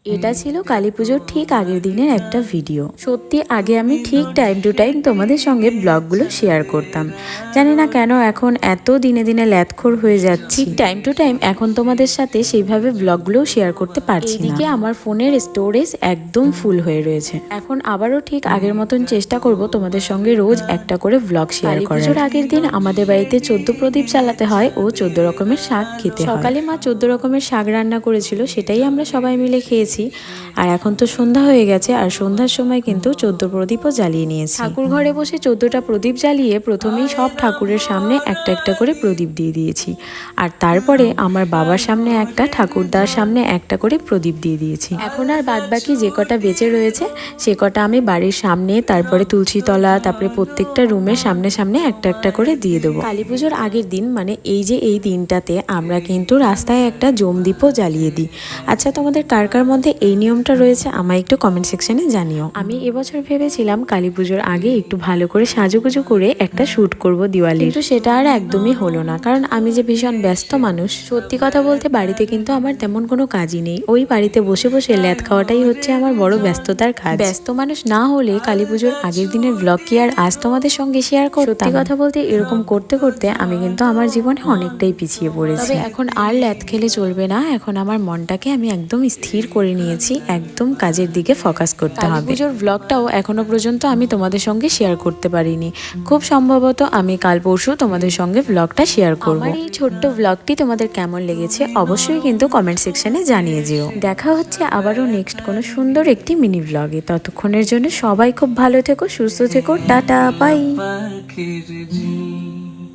এটা ছিল কালী পুজোর ঠিক আগের দিনের একটা ভিডিও। সত্যি আগে আমি ঠিক টাইম টু টাইম তোমাদের সঙ্গে ব্লগগুলো শেয়ার করতাম। জানি না কেন এখন এত দিনে দিনে ল্যাথখোর হয়ে যাচ্ছি, ঠিক টাইম টু টাইম এখন তোমাদের সাথে সেইভাবে ব্লগগুলোও শেয়ার করতে পারছি না। এইদিকে আমার ফোনের স্টোরেজ একদম ফুল হয়ে রয়েছে। এখন আবারও ঠিক আগের মতন চেষ্টা করব তোমাদের সঙ্গে রোজ একটা করে ব্লগ শেয়ার করার। কালী পুজোর আগের দিন আমাদের বাড়িতে 14 প্রদীপ জ্বালাতে হয় ও 14 রকমের শাক খেতে হয়। সকালে মা 14 রকমের শাক রান্না করেছিল, সেটাই আমরা সবাই মিলে খেয়েছি। আর এখন তো সন্ধ্যা হয়ে গেছে, আর সন্ধ্যার সময় কিন্তু 14 প্রদীপও জ্বালিয়ে নিয়েছি। ঠাকুর ঘরে বসে 14টা প্রদীপ জ্বালিয়ে প্রথমেই সব ঠাকুরের সামনে একটা একটা করে প্রদীপ দিয়ে দিয়েছি, আর তারপরে আমার বাবার সামনে একটা, ঠাকুরদার সামনে একটা করে প্রদীপ দিয়ে দিয়েছি। এখন আর বাদবাকি যে কটা বেঁচে রয়েছে সে কটা আমি বাড়ির সামনে, তারপরে তুলসীতলা, তারপরে প্রত্যেকটা রুমের সামনে সামনে একটা একটা করে দিয়ে দেবো। কালী পুজোর আগের দিন মানে এই দিনটাতে আমরা কিন্তু রাস্তায় একটা জমদীপও জ্বালিয়ে দিই। আচ্ছা, তোমাদের কার কার মধ্যে এই নিয়মটা রয়েছে আমায় একটু কমেন্ট সেকশনে জানিও। আমি এবছর ভেবেছিলাম কালী পুজোর আগে একটু ভালো করে সাজুগুজু করে একটা শ্যুট করব দিওয়ালি, কিন্তু সেটা আর একদমই হলো না, কারণ আমি যে ভীষণ ব্যস্ত মানুষ। সত্যি কথা বলতে বাড়িতে কিন্তু আমার তেমন কোনো কাজই নেই, ওই বাড়িতে বসে বসে ল্যাদ খাওয়াটাই হচ্ছে আমার বড় ব্যস্ততার কাজ। ব্যস্ত মানুষ না হলে কালী পুজোর আগের দিনের ব্লগ কি আর আজ তোমাদের সঙ্গে শেয়ার করতাম? সত্যি কথা বলতে এরকম করতে করতে আমি কিন্তু আমার জীবনে অনেকটাই পিছিয়ে পড়েছি। তবে এখন আর ল্যাদ খেলে চলবে না, এখন আমার মনটাকে আমি একদম স্থির করে নিয়েছি, একদম কাজের দিকে ফোকাস করতে হবে। পুজোর ব্লগটাও এখনো পর্যন্ত আমি তোমাদের সঙ্গে শেয়ার করতে পারিনি, খুব সম্ভবত আমি কাল পরশু তোমাদের সঙ্গে ব্লগটা শেয়ার করব। আমার এই ছোট্ট ব্লগটি তোমাদের কেমন লেগেছে অবশ্যই কিন্তু কমেন্ট সেকশনে জানিয়ে যেও। দেখা হচ্ছে আবারও নেক্সট কোনো সুন্দর একটি মিনি ব্লগে। ততক্ষণের জন্য সবাই খুব ভালো থেকো, সুস্থ থেকো, টাটা, বাই।